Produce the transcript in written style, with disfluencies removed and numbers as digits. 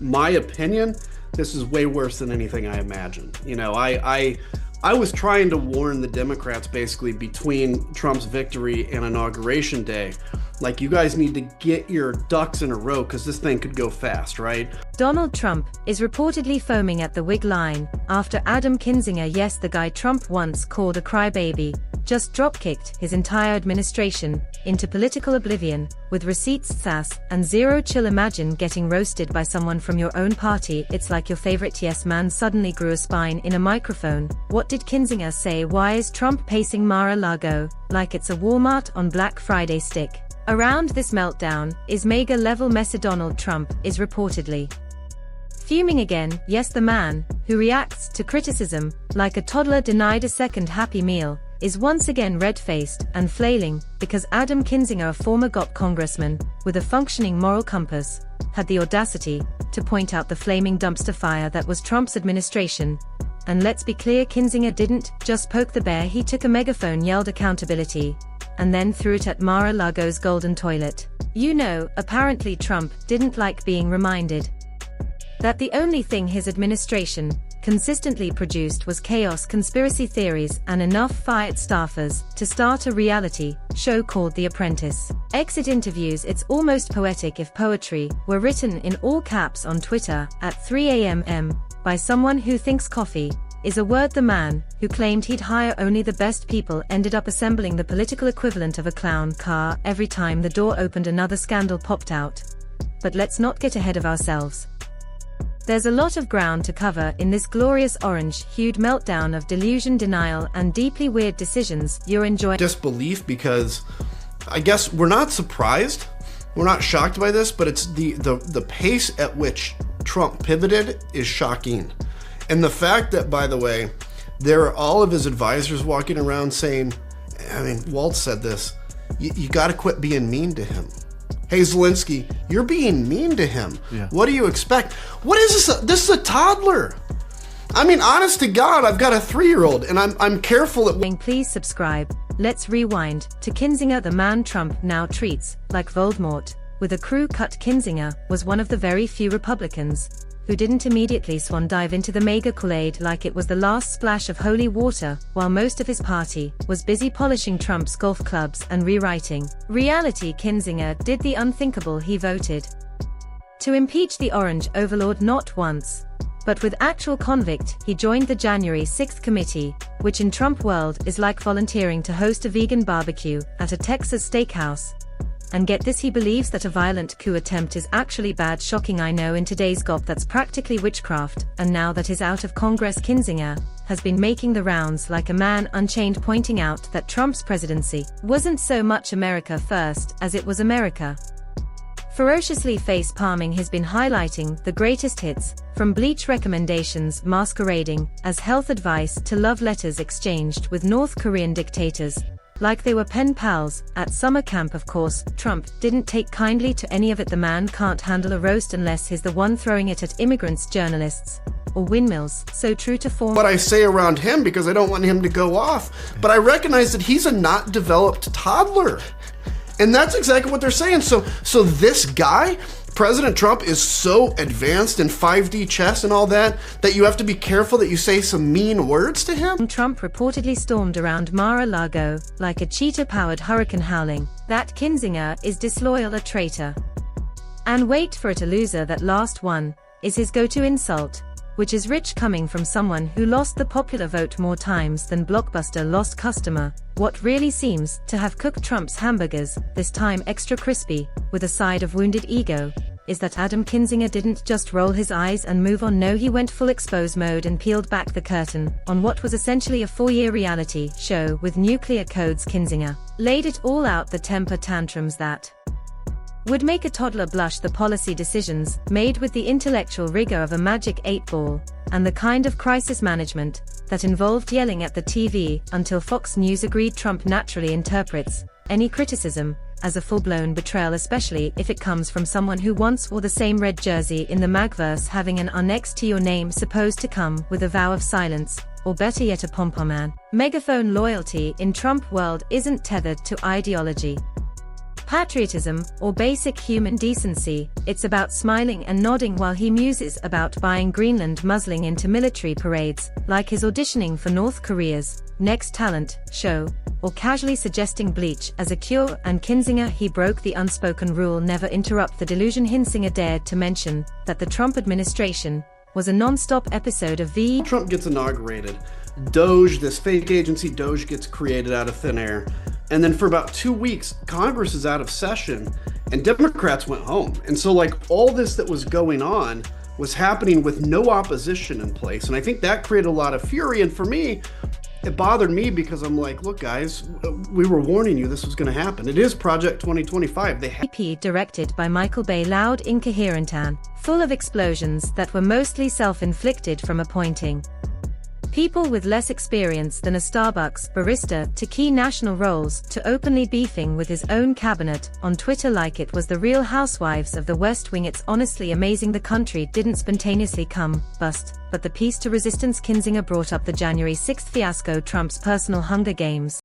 my opinion, this is way worse than anything I imagined. You know, I was trying to warn the Democrats basically between Trump's victory and Inauguration Day. Like, you guys need to get your ducks in a row because this thing could go fast, right? Donald Trump is reportedly foaming at the Whig line after Adam Kinzinger, yes, the guy Trump once called a crybaby, just dropkicked his entire administration into political oblivion with receipts, sass, and zero chill. Imagine getting roasted by someone from your own party. It's like your favorite yes man suddenly grew a spine in a microphone. What did Kinzinger say? Why is Trump pacing Mar-a-Lago like it's a Walmart on Black Friday stick? Around this meltdown is mega-level messer. Donald Trump is reportedly fuming again. Yes, the man who reacts to criticism like a toddler denied a second Happy Meal is once again red-faced and flailing because Adam Kinzinger, a former GOP congressman with a functioning moral compass, had the audacity to point out the flaming dumpster fire that was Trump's administration. And let's be clear, Kinzinger didn't just poke the bear, he took a megaphone, yelled accountability, and then threw it at Mar-a-Lago's golden toilet. You know, apparently Trump didn't like being reminded that the only thing his administration consistently produced was chaos, conspiracy theories, and enough fired staffers to start a reality show called The Apprentice. Exit interviews. It's almost poetic if poetry were written in all caps on Twitter at 3 a.m. by someone who thinks coffee is a word. The man who claimed he'd hire only the best people ended up assembling the political equivalent of a clown car every time the door opened. Another scandal popped out. But let's not get ahead of ourselves. There's a lot of ground to cover in this glorious orange-hued meltdown of delusion, denial, and deeply weird decisions you're enjoying. Disbelief, because I guess we're not surprised, we're not shocked by this, but it's the pace at which Trump pivoted is shocking. And the fact that, by the way, there are all of his advisors walking around saying, I mean, Walt said this, you got to quit being mean to him. Hey, Zelensky, you're being mean to him. Yeah. What do you expect? What is this? This is a toddler. I mean, honest to God, I've got a 3-year-old, and I'm careful at... Please subscribe. Let's rewind to Kinzinger, the man Trump now treats like Voldemort with a crew cut. Kinzinger was one of the very few Republicans who didn't immediately swan dive into the mega Kool-Aid like it was the last splash of holy water, while most of his party was busy polishing Trump's golf clubs and rewriting reality. Kinzinger did the unthinkable. He voted to impeach the orange overlord not once, but with actual convict. He joined the January 6th committee, which in Trump world is like volunteering to host a vegan barbecue at a Texas steakhouse. And get this, he believes that a violent coup attempt is actually bad. Shocking, I know, in today's GOP that's practically witchcraft. And now that he's out of Congress, Kinzinger has been making the rounds like a man unchained, pointing out that Trump's presidency wasn't so much America first as it was America. Ferociously face-palming, he's been highlighting the greatest hits, from bleach recommendations masquerading as health advice to love letters exchanged with North Korean dictators like they were pen pals at summer camp. Of course, Trump didn't take kindly to any of it. The man can't handle a roast unless he's the one throwing it at immigrants, journalists, or windmills. So true to form. What I say around him, because I don't want him to go off, but I recognize that he's a not developed toddler. And that's exactly what they're saying. So this guy, President Trump, is so advanced in 5D chess and all that, that you have to be careful that you say some mean words to him? Trump reportedly stormed around Mar-a-Lago like a cheetah-powered hurricane, howling that Kinzinger is disloyal, a traitor. And wait for it, a loser. That last one is his go-to insult, which is rich coming from someone who lost the popular vote more times than Blockbuster lost customer. What really seems to have cooked Trump's hamburgers, this time extra crispy, with a side of wounded ego, is that Adam Kinzinger didn't just roll his eyes and move on. No, he went full expose mode and peeled back the curtain on what was essentially a 4-year reality show with nuclear codes. Kinzinger laid it all out, the temper tantrums that would make a toddler blush, the policy decisions made with the intellectual rigor of a magic 8-ball, and the kind of crisis management that involved yelling at the TV until Fox News agreed. Trump naturally interprets any criticism as a full-blown betrayal, especially if it comes from someone who once wore the same red jersey in the Magverse. Having an R next to your name supposed to come with a vow of silence, or better yet, a pom-pom man. Megaphone loyalty in Trump world isn't tethered to ideology. patriotism, or basic human decency. It's about smiling and nodding while he muses about buying Greenland muzzling into military parades, like his auditioning for North Korea's Next Talent show, or casually suggesting bleach as a cure. And Kinzinger, he broke the unspoken rule never interrupt the delusion. Kinzinger dared to mention that the Trump administration was a non-stop episode of the Trump gets inaugurated. Doge, this fake agency Doge, gets created out of thin air. And then for about 2 weeks, Congress is out of session and Democrats went home. And so like all this that was going on was happening with no opposition in place. And I think that created a lot of fury. And for me, it bothered me because I'm like, look guys, we were warning you this was going to happen. It is Project 2025. EP directed by Michael Bay, loud, incoherent and full of explosions that were mostly self-inflicted, from appointing people with less experience than a Starbucks barista to key national roles, to openly beefing with his own cabinet on Twitter like it was the Real Housewives of the West Wing. It's honestly amazing the country didn't spontaneously come bust, but the peace to resistance. Kinzinger brought up the January 6th fiasco, Trump's personal Hunger Games